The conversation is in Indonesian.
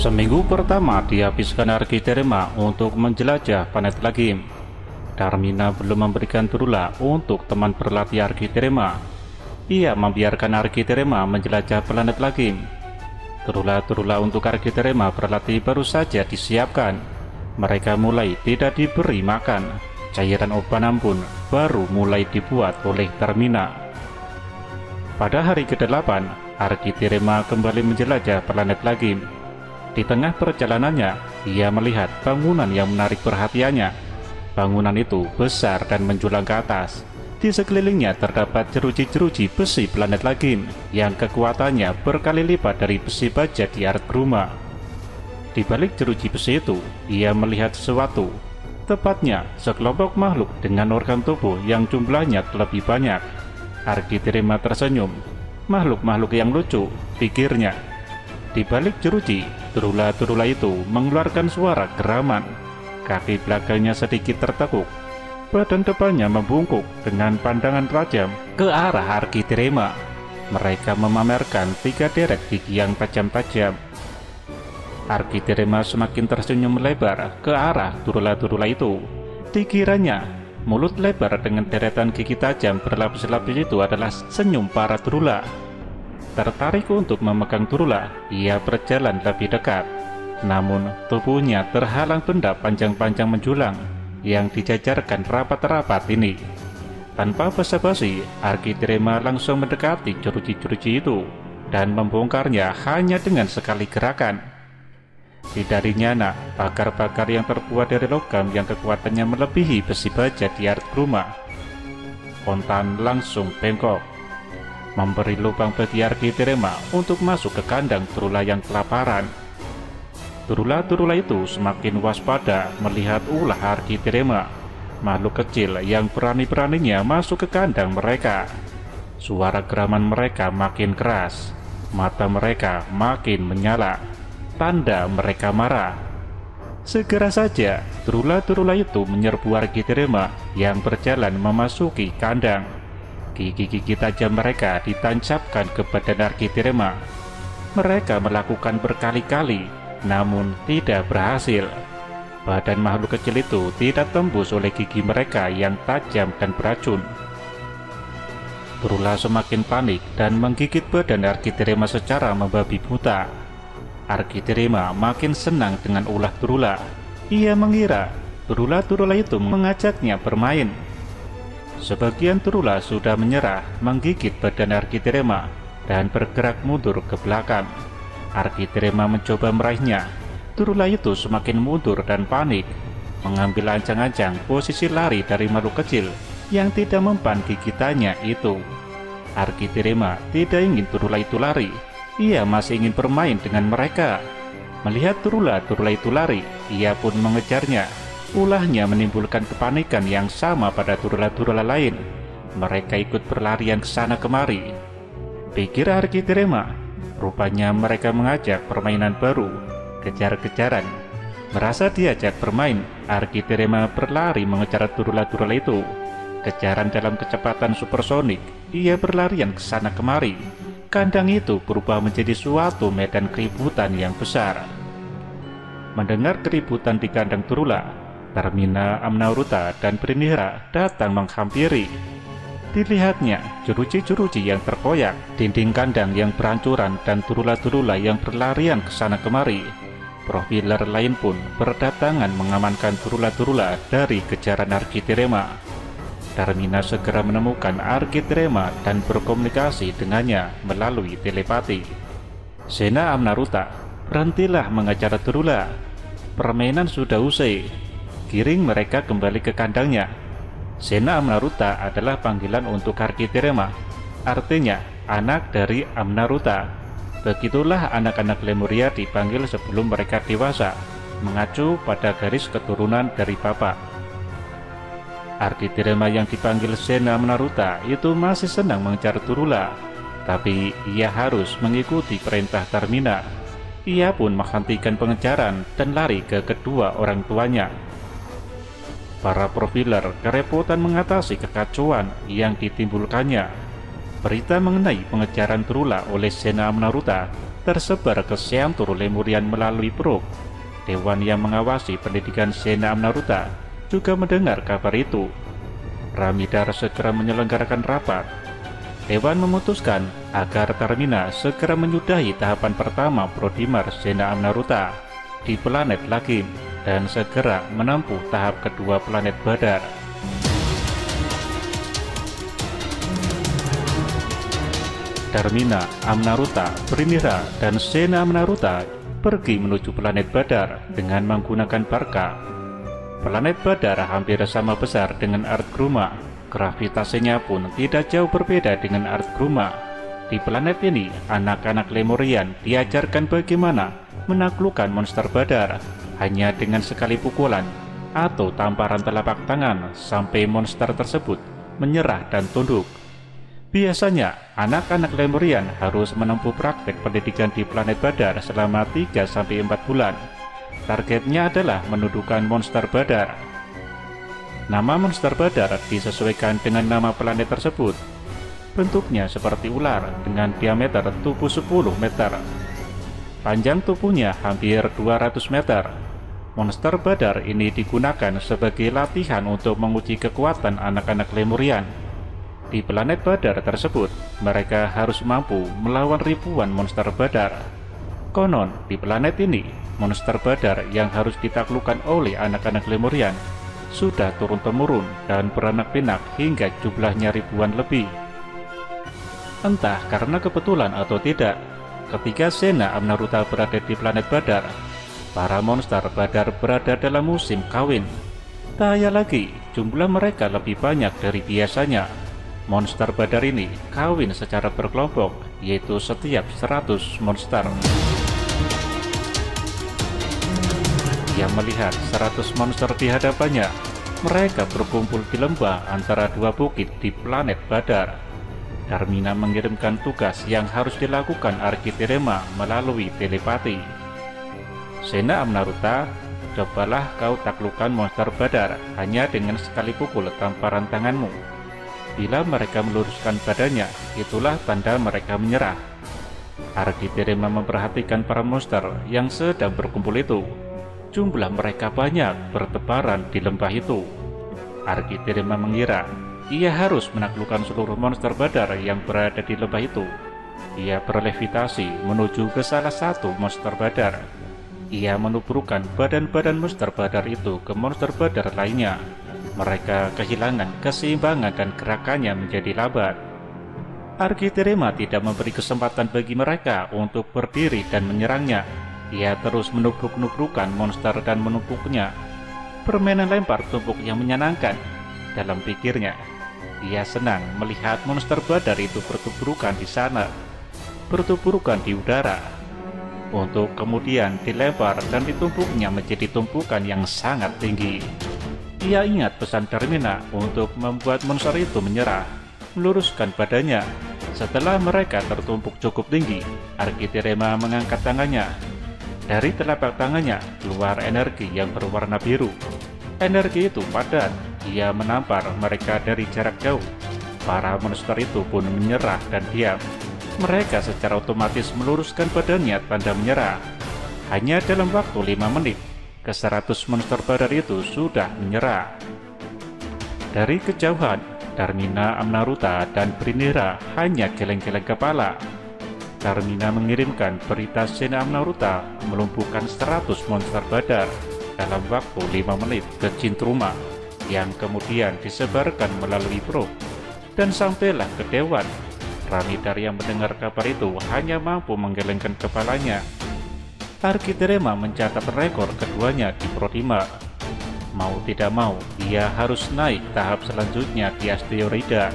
Seminggu pertama dihabiskan Architerema untuk menjelajah planet Lagim. Darmina belum memberikan Turula untuk teman berlatih Architerema. Ia membiarkan Architerema menjelajah planet Lagim. Turula untuk Architerema berlatih baru saja disiapkan. Mereka mulai tidak diberi makan. Cairan obanan pun baru mulai dibuat oleh Darmina. Pada hari ke-8, Architerema kembali menjelajah planet Lagim. Di tengah perjalanannya, ia melihat bangunan yang menarik perhatiannya. Bangunan itu besar dan menjulang ke atas. Di sekelilingnya terdapat jeruji-jeruji besi planet Lagim yang kekuatannya berkali lipat dari besi baja di Art Bruma. Di balik jeruji besi itu, ia melihat sesuatu. Tepatnya, sekelompok makhluk dengan organ tubuh yang jumlahnya lebih banyak. Architerema tersenyum. Makhluk-makhluk yang lucu, pikirnya. Di balik jeruji, turula itu mengeluarkan suara geraman. Kaki belakangnya sedikit tertekuk. Badan depannya membungkuk dengan pandangan tajam ke arah Architerema. Mereka memamerkan 3 deret gigi yang tajam-tajam. Architerema semakin tersenyum lebar ke arah turula itu. Dikiranya, mulut lebar dengan deretan gigi tajam berlapis-lapis itu adalah senyum para turula. Tertarik untuk memegang Turula, ia berjalan lebih dekat. Namun, tubuhnya terhalang benda panjang-panjang menjulang yang dijajarkan rapat-rapat ini. Tanpa basa-basi, Architerema langsung mendekati jeruji-jeruji itu dan membongkarnya hanya dengan sekali gerakan. Di darinya pagar-pagar yang terbuat dari logam yang kekuatannya melebihi besi baja di Art Bruma. Fontan langsung bengkok, memberi lubang bagi Architerema untuk masuk ke kandang Turula yang kelaparan. Turula itu semakin waspada melihat ulah Architerema, makhluk kecil yang berani-beraninya masuk ke kandang mereka. Suara geraman mereka makin keras, mata mereka makin menyala, tanda mereka marah. Segera saja Turula itu menyerbu Architerema yang berjalan memasuki kandang. Gigi-gigi tajam mereka ditancapkan ke badan Architerema. Mereka melakukan berkali-kali, namun tidak berhasil. Badan makhluk kecil itu tidak tembus oleh gigi mereka yang tajam dan beracun. Turula semakin panik dan menggigit badan Architerema secara membabi buta. Architerema makin senang dengan ulah Turula. Ia mengira Turula itu mengajaknya bermain. Sebagian Turula sudah menyerah menggigit badan Architerema dan bergerak mundur ke belakang. Architerema mencoba meraihnya. Turula itu semakin mundur dan panik, mengambil ancang-ancang posisi lari dari makhluk kecil yang tidak mempan gigitannya itu. Architerema tidak ingin Turula itu lari. Ia masih ingin bermain dengan mereka. Melihat Turula itu lari, ia pun mengejarnya. Ulahnya menimbulkan kepanikan yang sama pada turula lain. Mereka ikut berlarian ke sana kemari. Pikir Architerema, rupanya mereka mengajak permainan baru, kejar-kejaran. Merasa diajak bermain, Architerema berlari mengejar turula itu. Kejaran dalam kecepatan supersonik, ia berlarian ke sana kemari. Kandang itu berubah menjadi suatu medan keributan yang besar. Mendengar keributan di kandang Turula, Darmina, Amnaruta, dan Brinihara datang menghampiri. Dilihatnya jeruji-jeruji yang terkoyak, dinding kandang yang berhancuran, dan turula yang berlarian ke sana kemari. Profiler lain pun berdatangan mengamankan turula dari kejaran Architerema. Darmina segera menemukan Architerema dan berkomunikasi dengannya melalui telepati. Sena Amnaruta, berhentilah mengejar Turula. Permainan sudah usai. Giring mereka kembali ke kandangnya. Sena Amnaruta adalah panggilan untuk Architerema, artinya anak dari Amnaruta. Begitulah anak-anak Lemuria dipanggil sebelum mereka dewasa, mengacu pada garis keturunan dari bapak. Architerema yang dipanggil Sena Amnaruta itu masih senang mengejar Turula, tapi ia harus mengikuti perintah Darmina. Ia pun menghentikan pengejaran dan lari ke kedua orang tuanya. Para profiler kerepotan mengatasi kekacauan yang ditimbulkannya. Berita mengenai pengejaran Trula oleh Sena Amnaruta tersebar ke seantero Lemurian melalui Brooke. Dewan yang mengawasi pendidikan Sena Amnaruta juga mendengar kabar itu. Ramidar segera menyelenggarakan rapat. Dewan memutuskan agar Darmina segera menyudahi tahapan pertama Prodimar Sena Amnaruta di planet Lagim dan segera menempuh tahap kedua planet Badar. Darmina, Amnaruta, Brinira, dan Sena Amnaruta pergi menuju planet Badar dengan menggunakan Barka. Planet Badar hampir sama besar dengan Ardgruma. Gravitasinya pun tidak jauh berbeda dengan Ardgruma. Di planet ini, anak-anak Lemurian diajarkan bagaimana menaklukkan monster Badar hanya dengan sekali pukulan atau tamparan telapak tangan sampai monster tersebut menyerah dan tunduk. Biasanya, anak-anak Lemurian harus menempuh praktek pendidikan di planet Badar selama 3-4 bulan. Targetnya adalah menundukkan monster Badar. Nama monster Badar disesuaikan dengan nama planet tersebut. Bentuknya seperti ular dengan diameter tubuh 10 meter. Panjang tubuhnya hampir 200 meter. Monster Badar ini digunakan sebagai latihan untuk menguji kekuatan anak-anak Lemurian. Di planet Badar tersebut, mereka harus mampu melawan ribuan monster Badar. Konon, di planet ini, monster Badar yang harus ditaklukkan oleh anak-anak Lemurian sudah turun-temurun dan beranak pinak hingga jumlahnya ribuan lebih. Entah karena kebetulan atau tidak, ketika Sena Amnaruta berada di planet Badar, para monster Badar berada dalam musim kawin. Tak ya lagi, jumlah mereka lebih banyak dari biasanya. Monster Badar ini kawin secara berkelompok, yaitu setiap 100 monster. Ia melihat 100 monster di hadapannya. Mereka berkumpul di lembah antara dua bukit di planet Badar. Darmina mengirimkan tugas yang harus dilakukan Architerema melalui telepati. Sena Amnaruta, cobalah kau taklukkan monster Badar hanya dengan sekali pukul tamparan tanganmu. Bila mereka meluruskan badannya, itulah tanda mereka menyerah. Architerema memperhatikan para monster yang sedang berkumpul itu. Jumlah mereka banyak bertebaran di lembah itu. Architerema mengira ia harus menaklukkan seluruh monster Badar yang berada di lembah itu. Ia berlevitasi menuju ke salah satu monster Badar. Ia menubrukkan badan-badan monster Badar itu ke monster Badar lainnya. Mereka kehilangan keseimbangan dan gerakannya menjadi lambat. Architerema tidak memberi kesempatan bagi mereka untuk berdiri dan menyerangnya. Ia terus menubruk-nubrukan monster dan menumpuknya. Permainan lempar tumpuk yang menyenangkan. Dalam pikirnya, ia senang melihat monster Badar itu bertuburukan di sana, bertuburukan di udara, untuk kemudian dilempar dan ditumpuknya menjadi tumpukan yang sangat tinggi. Ia ingat pesan Darmina untuk membuat monster itu menyerah, meluruskan badannya. Setelah mereka tertumpuk cukup tinggi, Architerema mengangkat tangannya. Dari telapak tangannya keluar energi yang berwarna biru. Energi itu padat, ia menampar mereka dari jarak jauh. Para monster itu pun menyerah dan diam. Mereka secara otomatis meluruskan badannya tanda menyerah. Hanya dalam waktu 5 menit, ke-100 monster Badar itu sudah menyerah. Dari kejauhan, Darmina, Amnaruta, dan Brinira hanya geleng-geleng kepala. Darmina mengirimkan berita Sena Amnaruta melumpuhkan 100 monster Badar dalam waktu 5 menit ke Cintruma, yang kemudian disebarkan melalui Brooke dan sampailah ke Dewan. Ramidar yang mendengar kabar itu hanya mampu menggelengkan kepalanya. Architerema mencatat rekor keduanya di Prodimar. Mau tidak mau, ia harus naik tahap selanjutnya di asteroida.